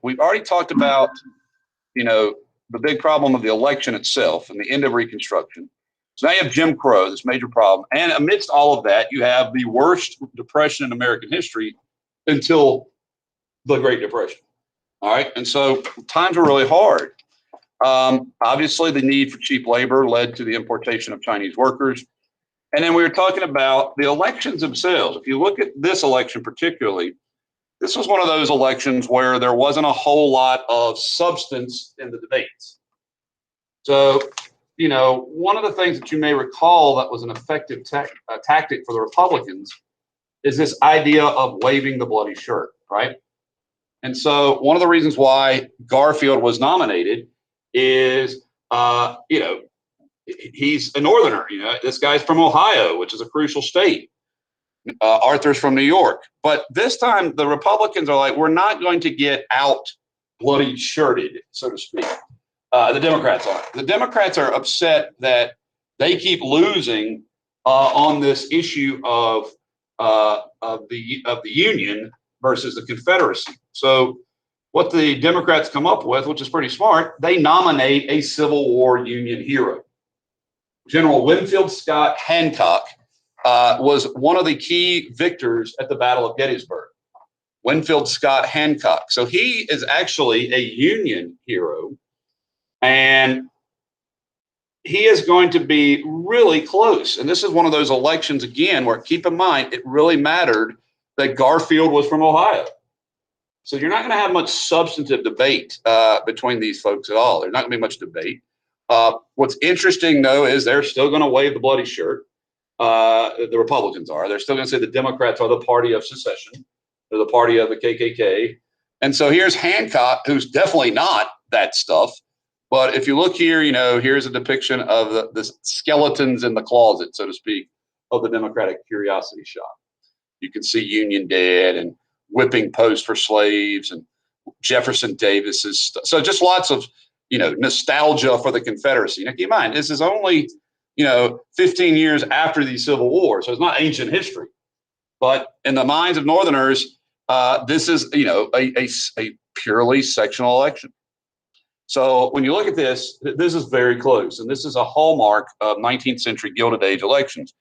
we've already talked about, the big problem of the election itself and the end of Reconstruction. So now you have Jim Crow, this major problem. And amidst all of that, you have the worst depression in American history until the Great Depression. All right. And so times were really hard. Obviously, the need for cheap labor led to the importation of Chinese workers. And then we were talking about the elections themselves. If you look at this election particularly, this was one of those elections where there wasn't a whole lot of substance in the debates. So, one of the things that you may recall that was an effective tactic for the Republicans is this idea of waving the bloody shirt, right? And so one of the reasons why Garfield was nominated is, he's a Northerner. This guy's from Ohio, which is a crucial state. Arthur's from New York. But this time the Republicans are like, we're not going to get out bloody shirted, so to speak. The Democrats are. The Democrats are upset that they keep losing on this issue of the Union versus the Confederacy. So what the Democrats come up with, which is pretty smart, they nominate a Civil War Union hero. General Winfield Scott Hancock was one of the key victors at the Battle of Gettysburg. Winfield Scott Hancock. So he is actually a Union hero, and he is going to be really close. And this is one of those elections, again, where, keep in mind, it really mattered that Garfield was from Ohio. So you're not going to have much substantive debate between these folks at all. There's not going to be much debate. What's interesting, though, is they're still going to wave the bloody shirt. The Republicans are. They're still going to say the Democrats are the party of secession. They're the party of the KKK. And so here's Hancock, who's definitely not that stuff. But if you look here, here's a depiction of the skeletons in the closet, so to speak, of the Democratic Curiosity Shop. You can see Union dead and whipping post for slaves and Jefferson Davis's stuff. So just lots of, nostalgia for the Confederacy. Now, keep in mind, this is only, 15 years after the Civil War. So it's not ancient history. But in the minds of Northerners, this is, a purely sectional election. So when you look at this, this is very close. And this is a hallmark of 19th century Gilded Age elections.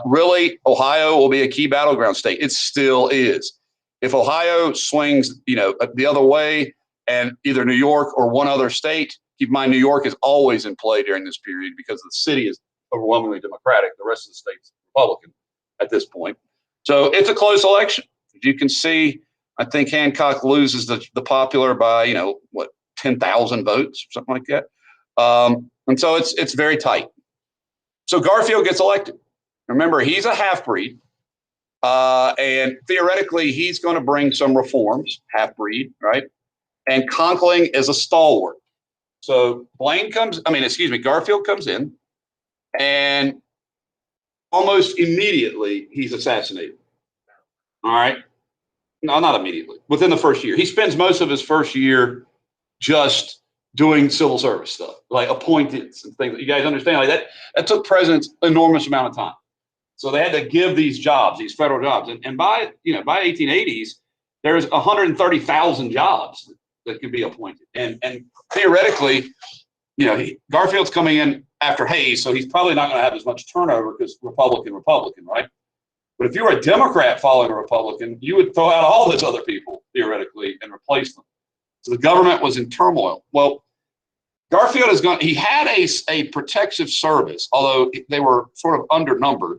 Really, Ohio will be a key battleground state. It still is. If Ohio swings, the other way, and either New York or one other state, keep in mind, New York is always in play during this period because the city is overwhelmingly Democratic. The rest of the state's Republican at this point. So it's a close election. As you can see, I think Hancock loses the popular by, 10,000 votes or something like that. And so it's very tight. So Garfield gets elected. Remember, he's a half-breed. And theoretically, he's going to bring some reforms, half-breed, right? And Conkling is a stalwart. So Garfield comes in, and almost immediately he's assassinated. All right. No, not immediately. Within the first year. He spends most of his first year just doing civil service stuff, like appointments and things. You guys understand? Like that took presidents an enormous amount of time. So they had to give these jobs, these federal jobs. And by 1880s, there's 130,000 jobs that could be appointed. And theoretically, Garfield's coming in after Hayes, so he's probably not going to have as much turnover because Republican, right? But if you were a Democrat following a Republican, you would throw out all those other people, theoretically, and replace them. So the government was in turmoil. Well, Garfield he had a protective service, although they were sort of undernumbered,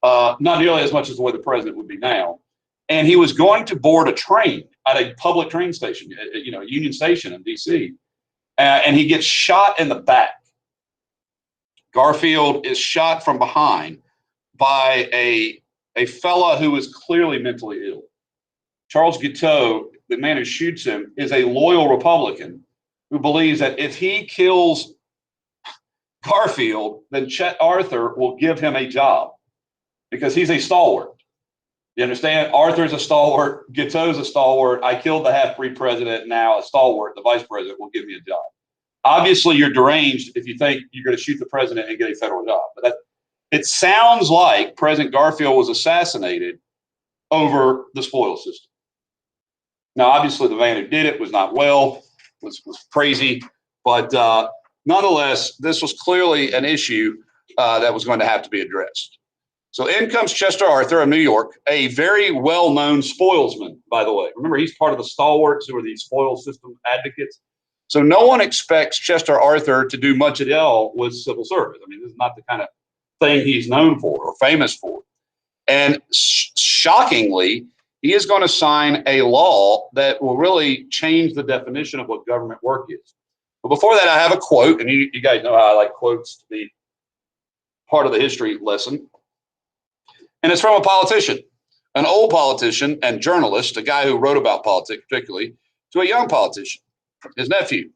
not nearly as much as the way the president would be now. And he was going to board a train at a public train station, Union Station in D.C., and he gets shot in the back. Garfield is shot from behind by a fella who is clearly mentally ill. Charles Guiteau, the man who shoots him, is a loyal Republican who believes that if he kills Garfield, then Chet Arthur will give him a job because he's a stalwart. You understand? Arthur's a stalwart. Guiteau's a stalwart. I killed the half-breed president. Now a stalwart, the vice president, will give me a job. Obviously, you're deranged if you think you're going to shoot the president and get a federal job. But it sounds like President Garfield was assassinated over the spoils system. Now, obviously, the man who did it was not well, was crazy, but nonetheless, this was clearly an issue that was going to have to be addressed. So in comes Chester Arthur of New York, a very well-known spoilsman, by the way. Remember, he's part of the stalwarts who are these spoil system advocates. So no one expects Chester Arthur to do much at all with civil service. I mean, this is not the kind of thing he's known for or famous for. And shockingly, he is going to sign a law that will really change the definition of what government work is. But before that, I have a quote, and you guys know how I like quotes to be part of the history lesson. And it's from a politician, an old politician and journalist, a guy who wrote about politics particularly, to a young politician, his nephew.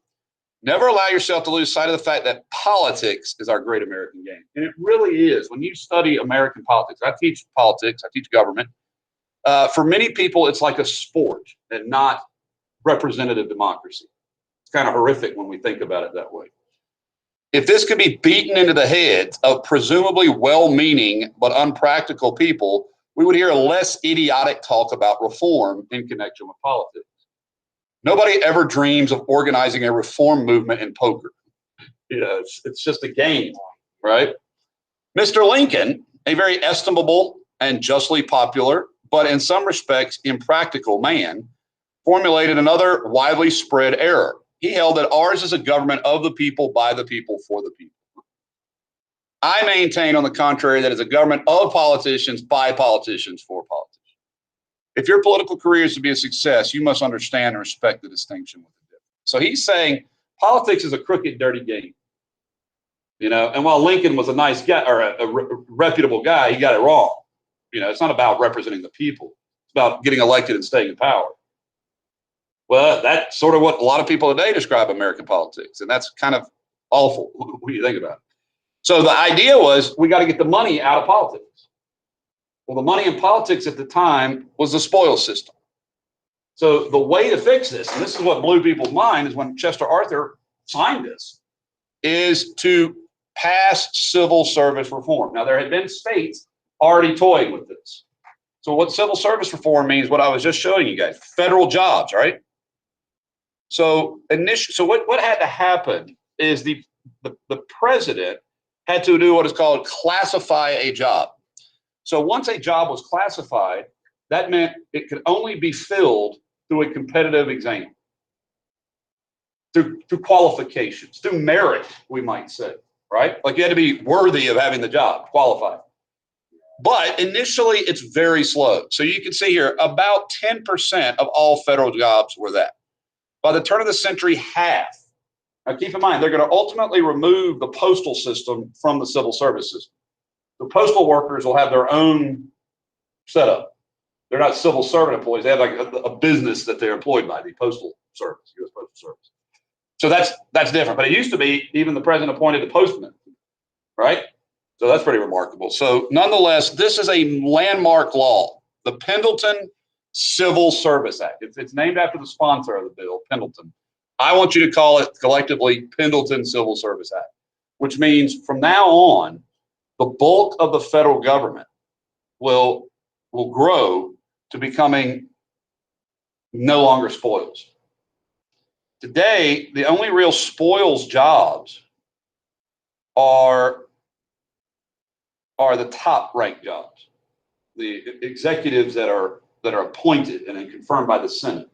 Never allow yourself to lose sight of the fact that politics is our great American game. And it really is. When you study American politics, I teach politics, I teach government. For many people, it's like a sport and not representative democracy. It's kind of horrific when we think about it that way. If this could be beaten into the heads of presumably well-meaning but unpractical people, we would hear less idiotic talk about reform in connection with politics. Nobody ever dreams of organizing a reform movement in poker. You know, it's just a game, right? Mr. Lincoln, a very estimable and justly popular, but in some respects impractical man, formulated another widely spread error. He held that ours is a government of the people, by the people, for the people. I maintain, on the contrary, that it's a government of politicians, by politicians, for politicians. If your political career is to be a success, you must understand and respect the distinction with the difference. So he's saying politics is a crooked, dirty game. You know, and while Lincoln was a nice guy or a reputable guy, he got it wrong. You know, it's not about representing the people. It's about getting elected and staying in power. Well, that's sort of what a lot of people today describe American politics, and that's kind of awful when you think about it. So the idea was we got to get the money out of politics. Well, the money in politics at the time was the spoil system. So the way to fix this, and this is what blew people's mind, is when Chester Arthur signed this, is to pass civil service reform. Now, there had been states already toying with this. So what civil service reform means, what I was just showing you guys, federal jobs, right? So what had to happen is the president had to do what is called classify a job. So once a job was classified, that meant it could only be filled through a competitive exam, through qualifications, through merit, we might say, right? Like you had to be worthy of having the job, qualified. But initially, it's very slow. So you can see here, about 10% of all federal jobs were that. By the turn of the century, half. Now keep in mind, they're going to ultimately remove the postal system from the civil service system. The postal workers will have their own setup. They're not civil servant employees. They have like a business that they're employed by, the Postal Service, U.S. Postal Service. So that's different. But it used to be even the president appointed the postman, right? So that's pretty remarkable. So nonetheless, this is a landmark law, the Pendleton Civil Service Act. It's named after the sponsor of the bill, Pendleton. I want you to call it collectively Pendleton Civil Service Act, which means from now on, the bulk of the federal government will grow to becoming no longer spoils. Today, the only real spoils jobs are the top ranked jobs, the executives that are appointed and then confirmed by the Senate.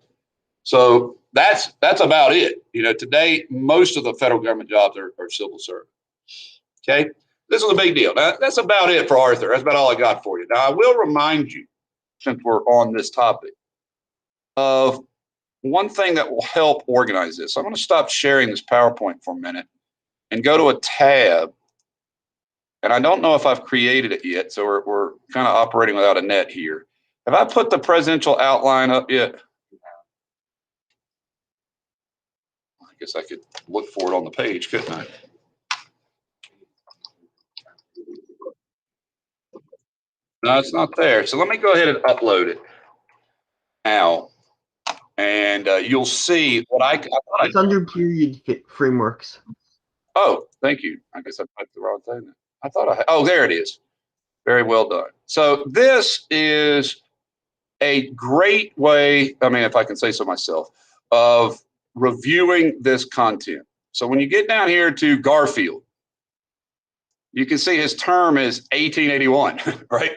So that's about it. You know, today most of the federal government jobs are civil service. Okay, this is a big deal. Now, that's about it for Arthur. That's about all I got for you. Now I will remind you, since we're on this topic, of one thing that will help organize this. I'm going to stop sharing this PowerPoint for a minute and go to a tab. And I don't know if I've created it yet, so we're kind of operating without a net here. Have I put the presidential outline up yet? I guess I could look for it on the page, couldn't I? No, it's not there. So let me go ahead and upload it now. And you'll see what I thought it's under period frameworks. Oh, thank you. I guess I put the wrong thing. I thought oh, there it is. Very well done. So this is a great way, I mean, if I can say so myself, of reviewing this content. So when you get down here to Garfield, you can see his term is 1881, right?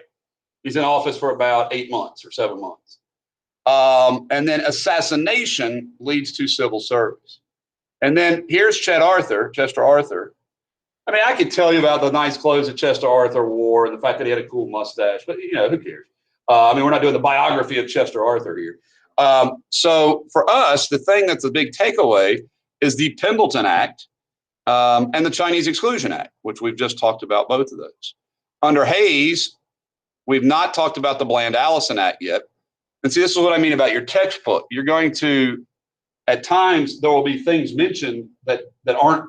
He's in office for about 8 months or 7 months. And then assassination leads to civil service. And then here's Chester Arthur. I mean, I could tell you about the nice clothes that Chester Arthur wore and the fact that he had a cool mustache, but who cares? I mean, we're not doing the biography of Chester Arthur here. So for us, the thing that's a big takeaway is the Pendleton Act and the Chinese Exclusion Act, which we've just talked about both of those. Under Hayes, we've not talked about the Bland-Allison Act yet. And see, this is what I mean about your textbook. You're going to, at times, there will be things mentioned that aren't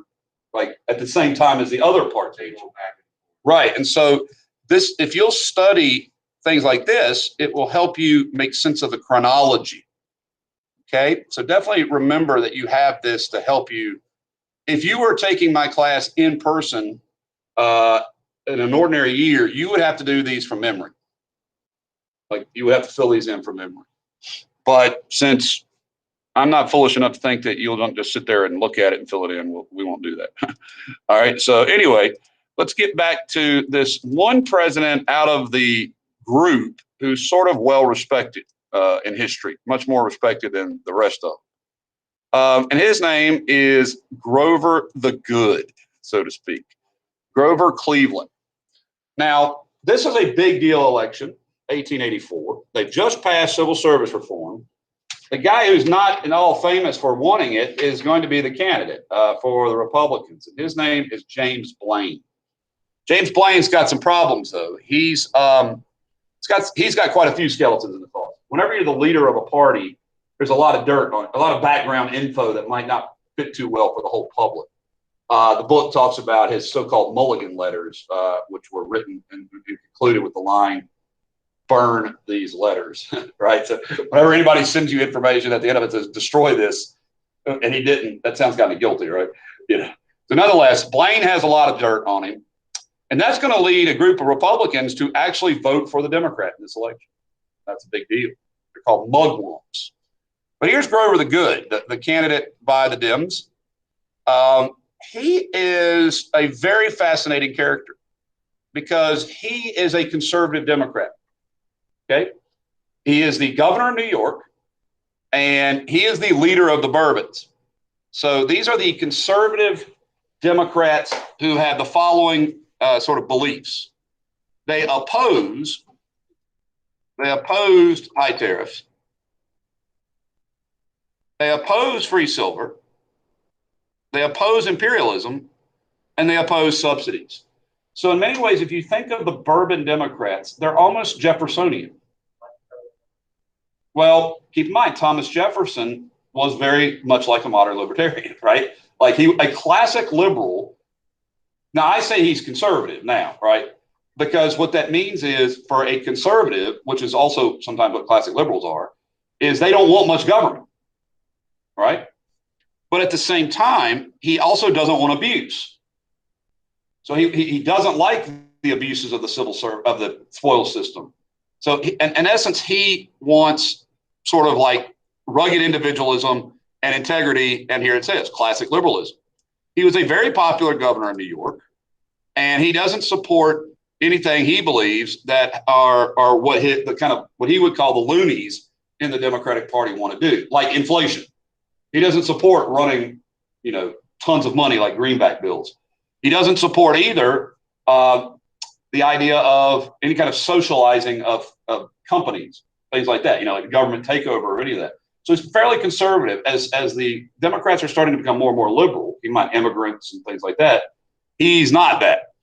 like at the same time as the other parts. Right. And so this, if you'll study things like this, it will help you make sense of the chronology. Okay. So definitely remember that you have this to help you. If you were taking my class in person in an ordinary year, you would have to do these from memory. Like you would have to fill these in from memory. But since I'm not foolish enough to think that you'll don't just sit there and look at it and fill it in, we won't do that. All right. So anyway, let's get back to this one president out of the group who's sort of well respected in history, much more respected than the rest of them. And his name is Grover the Good, so to speak. Grover Cleveland. Now, this is a big deal election, 1884. They just passed civil service reform. The guy who's not at all famous for wanting it is going to be the candidate for the Republicans. And his name is James Blaine. James Blaine's got some problems, though. He's got quite a few skeletons in the closet. Whenever you're the leader of a party, there's a lot of dirt on it, a lot of background info that might not fit too well for the whole public. The book talks about his so-called Mulligan letters, which were written and concluded with the line, "Burn these letters," right? So whenever anybody sends you information at the end of it says, "Destroy this," and he didn't, that sounds kind of guilty, right? So nonetheless, Blaine has a lot of dirt on him. And that's going to lead a group of Republicans to actually vote for the Democrat in this election. That's a big deal. They're called mugwumps. But here's Grover the Good, the candidate by the Dems. He is a very fascinating character because he is a conservative Democrat. Okay. He is the governor of New York, and he is the leader of the Bourbons. So these are the conservative Democrats who have the following sort of beliefs. They opposed high tariffs. They oppose free silver. They oppose imperialism, and they oppose subsidies. So in many ways, if you think of the Bourbon Democrats, they're almost Jeffersonian. Well, keep in mind, Thomas Jefferson was very much like a modern libertarian, right? Like a classic liberal. Now, I say he's conservative now, right? Because what that means is for a conservative, which is also sometimes what classic liberals are, is they don't want much government, right? But at the same time, he also doesn't want abuse. So he doesn't like the abuses of the of the spoil system. So in essence, he wants sort of like rugged individualism and integrity. And here it says classic liberalism. He was a very popular governor of New York, and he doesn't support anything he believes that are what he would call the loonies in the Democratic Party want to do, like inflation. He doesn't support running, tons of money like greenback bills. He doesn't support either the idea of any kind of socializing of companies, things like that, like government takeover or any of that. So it's fairly conservative. As the Democrats are starting to become more and more liberal, immigrants and things like that, he's not that.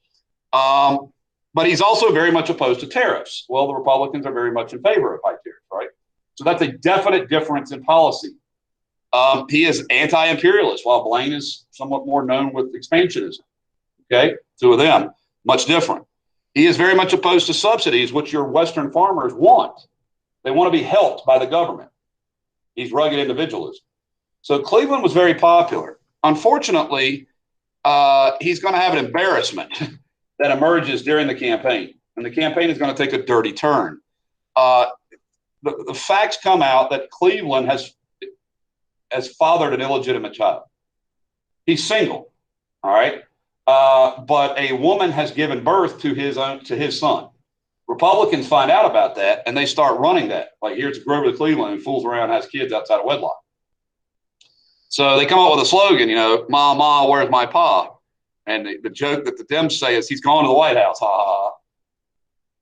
But he's also very much opposed to tariffs. Well, the Republicans are very much in favor of high tariffs, right? So that's a definite difference in policy. He is anti-imperialist, while Blaine is somewhat more known with expansionism. Okay, two of them, much different. He is very much opposed to subsidies, which your Western farmers want. They want to be helped by the government. He's rugged individualism. So Cleveland was very popular. Unfortunately, he's going to have an embarrassment that emerges during the campaign. And the campaign is going to take a dirty turn. The the facts come out that Cleveland has fathered an illegitimate child. He's single, all right, but a woman has given birth to his son. Republicans find out about that and they start running that. Like, here's Grover Cleveland who fools around and has kids outside of wedlock. So they come up with a slogan, "Ma, ma, where's my pa?" And the joke that the Dems say is he's gone to the White House, ha ha ha.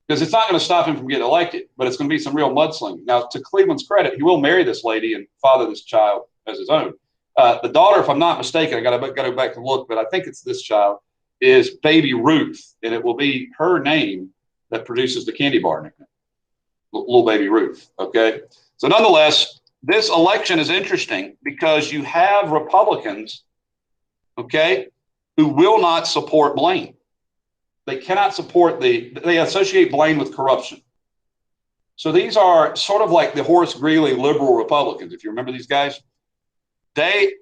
Because it's not going to stop him from getting elected, but it's going to be some real mudslinging. Now, to Cleveland's credit, he will marry this lady and father this child as his own. The daughter, if I'm not mistaken, I got to go back and look, but I think it's this child, is Baby Ruth, and it will be her name that produces the candy bar nickname, Little Baby Ruth. Okay, so nonetheless, this election is interesting because you have Republicans, okay, who will not support Blaine. They cannot support they associate Blaine with corruption. So these are sort of like the Horace Greeley liberal Republicans. If you remember these guys, they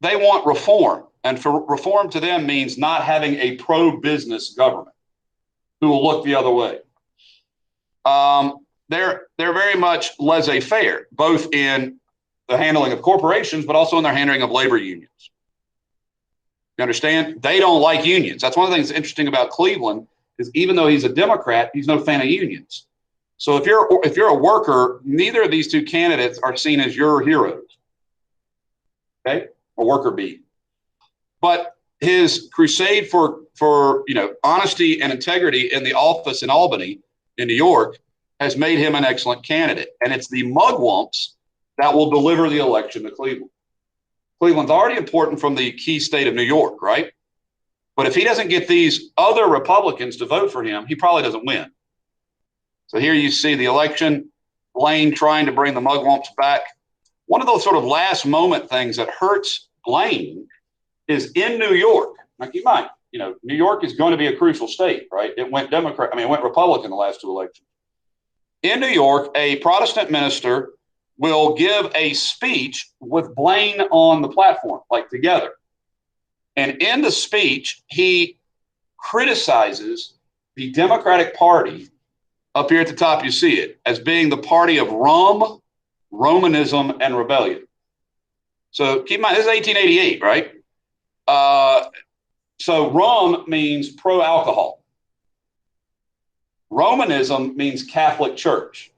want reform, and for reform to them means not having a pro-business government who will look the other way. They're very much laissez-faire, both in the handling of corporations, but also in their handling of labor unions. You understand? They don't like unions. That's one of the things that's interesting about Cleveland is even though he's a Democrat, he's no fan of unions. So if you're a worker, neither of these two candidates are seen as your heroes. Okay, a worker bee. But his crusade for honesty and integrity in the office in Albany, in New York, has made him an excellent candidate. And it's the mugwumps that will deliver the election to Cleveland. Cleveland's already important from the key state of New York, right? But if he doesn't get these other Republicans to vote for him, he probably doesn't win. So here you see the election, Blaine trying to bring the mugwumps back. One of those sort of last moment things that hurts Blaine is in New York. Now keep in mind, New York is going to be a crucial state, right? It went Republican the last two elections. In New York, a Protestant minister will give a speech with Blaine on the platform, like together. And in the speech, he criticizes the Democratic Party, up here at the top you see it, as being the party of rum, Romanism, and rebellion. So keep in mind, this is 1888, right? So rum means pro-alcohol. Romanism means Catholic Church.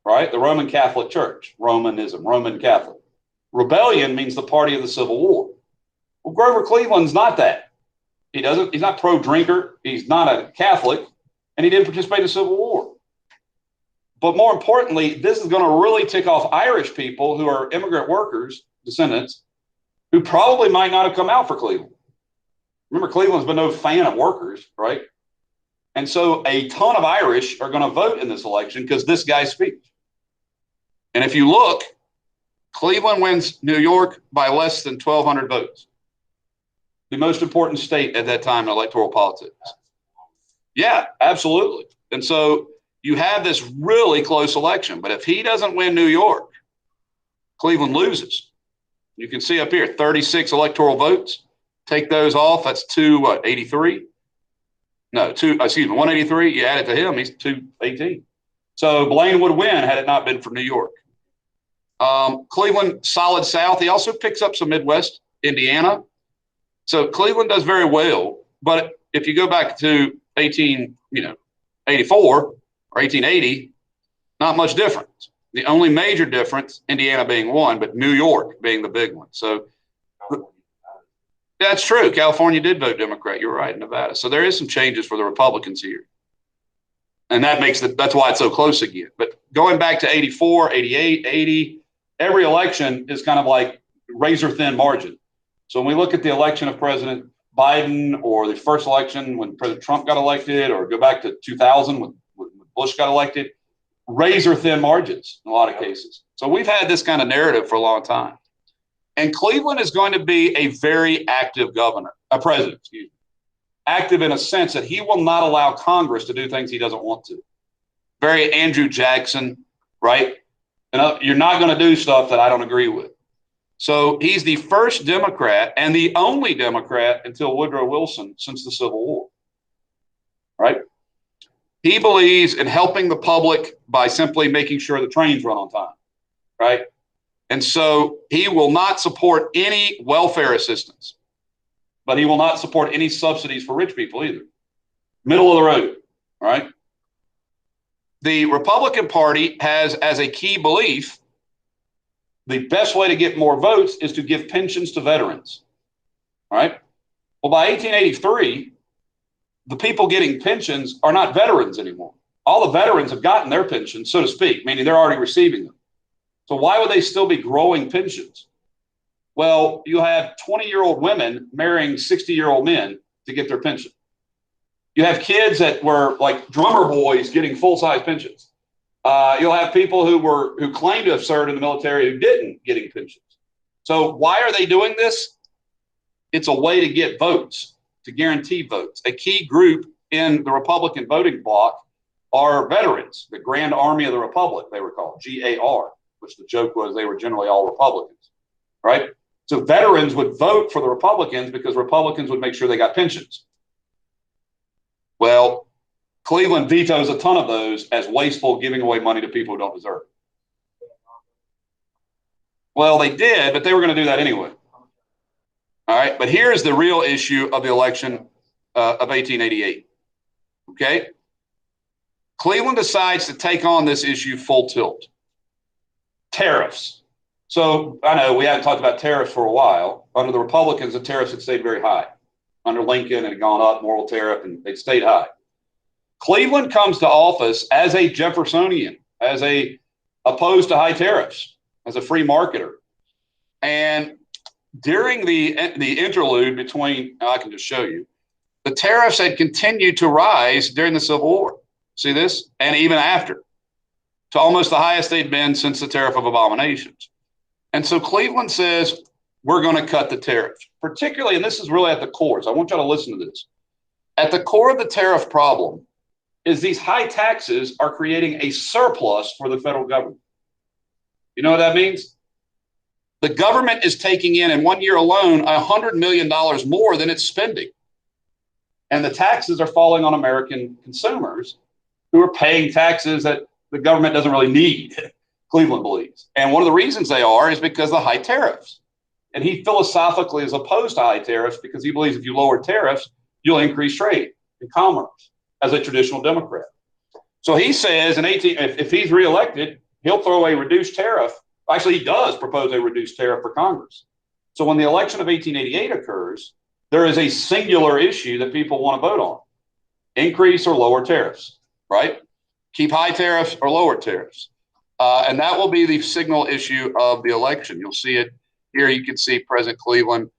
Right? The Roman Catholic Church, Romanism, Roman Catholic. Rebellion means the party of the Civil War. Well, Grover Cleveland's not that. He's not pro-drinker. He's not a Catholic, and he didn't participate in the Civil War. But more importantly, this is going to really tick off Irish people who are immigrant workers, descendants, who probably might not have come out for Cleveland. Remember, Cleveland's been no fan of workers, right? And so a ton of Irish are going to vote in this election because this guy's speech. And if you look, Cleveland wins New York by less than 1,200 votes. The most important state at that time in electoral politics. Yeah, absolutely. And so you have this really close election. But if he doesn't win New York, Cleveland loses. You can see up here, 36 electoral votes. Take those off. That's 83? No, 183. You add it to him, he's 218. So Blaine would win had it not been for New York. Cleveland, solid South. He also picks up some Midwest, Indiana. So Cleveland does very well. But if you go back to 84 or 1880, not much difference. The only major difference, Indiana being one, but New York being the big one. So that's true. California did vote Democrat. You're right, Nevada. So there is some changes for the Republicans here. And that's why it's so close again. But going back to 84, 88, 80, every election is kind of like razor thin margin. So when we look at the election of President Biden or the first election when President Trump got elected, or go back to 2000 when Bush got elected, razor thin margins in a lot of cases. So we've had this kind of narrative for a long time. And Cleveland is going to be a very active president, active in a sense that he will not allow Congress to do things he doesn't want to. Very Andrew Jackson, right? You're not going to do stuff that I don't agree with. So he's the first Democrat and the only Democrat until Woodrow Wilson since the Civil War, right? He believes in helping the public by simply making sure the trains run on time, right? And so he will not support any welfare assistance, but he will not support any subsidies for rich people either. Middle of the road, all right? The Republican Party has as a key belief the best way to get more votes is to give pensions to veterans, all right? Well, by 1883, the people getting pensions are not veterans anymore. All the veterans have gotten their pensions, so to speak, meaning they're already receiving them. So why would they still be growing pensions? Well, you have 20-year-old women marrying 60-year-old men to get their pension. You have kids that were like drummer boys getting full-size pensions. You'll have people who claim to have served in the military who didn't getting pensions. So why are they doing this? It's a way to get votes, to guarantee votes. A key group in the Republican voting bloc are veterans, the Grand Army of the Republic, they were called, GAR, which the joke was they were generally all Republicans, right? So veterans would vote for the Republicans because Republicans would make sure they got pensions. Well, Cleveland vetoes a ton of those as wasteful, giving away money to people who don't deserve it. Well, they did, but they were going to do that anyway. All right, but here's the real issue of the election of 1888. Okay, Cleveland decides to take on this issue full tilt. Tariffs. So I know we haven't talked about tariffs for a while. Under the Republicans, the tariffs had stayed very high. Under Lincoln, it had gone up, moral tariff, and they stayed high. Cleveland comes to office as a Jeffersonian, as a opposed to high tariffs, as a free marketer. And during the interlude between, I can just show you, the tariffs had continued to rise during the Civil War. See this? And even after, to almost the highest they'd been since the Tariff of Abominations. And so Cleveland says, we're going to cut the tariffs, particularly, and this is really at the core, so I want you to listen to this. At the core of the tariff problem is these high taxes are creating a surplus for the federal government. You know what that means? The government is taking in 1 year alone, $100 million more than it's spending. And the taxes are falling on American consumers who are paying taxes that the government doesn't really need, Cleveland believes. And one of the reasons they are is because of the high tariffs. And he philosophically is opposed to high tariffs because he believes if you lower tariffs, you'll increase trade and commerce as a traditional Democrat. So he says if he's reelected, he'll throw a reduced tariff. Actually, he does propose a reduced tariff for Congress. So when the election of 1888 occurs, there is a singular issue that people want to vote on: increase or lower tariffs, right? Keep high tariffs or lower tariffs. And that will be the signal issue of the election. You'll see it here. You can see President Cleveland,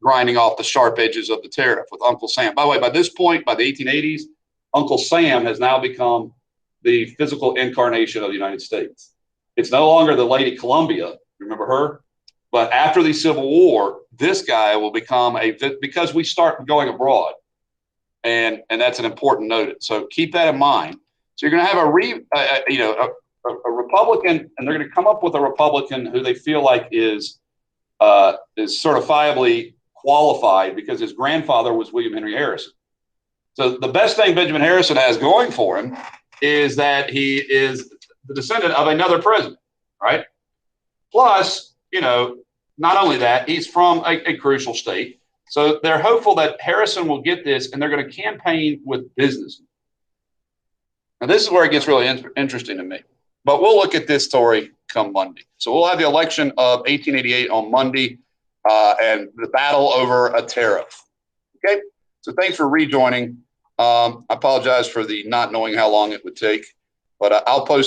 grinding off the sharp edges of the tariff with Uncle Sam. By the way, by this point, by the 1880s, Uncle Sam has now become the physical incarnation of the United States. It's no longer the Lady Columbia, remember her? But after the Civil War, this guy will become because we start going abroad. And that's an important note. So keep that in mind. So you're going to have a Republican, and they're going to come up with a Republican who they feel like is certifiably qualified because his grandfather was William Henry Harrison. So the best thing Benjamin Harrison has going for him is that he is the descendant of another president, right? Plus, not only that, he's from a crucial state. So they're hopeful that Harrison will get this, and they're going to campaign with businessmen. Now, this is where it gets really interesting to me. But we'll look at this story come Monday. So we'll have the election of 1888 on Monday and the battle over a tariff. Okay? So thanks for rejoining. I apologize for the not knowing how long it would take, but I'll post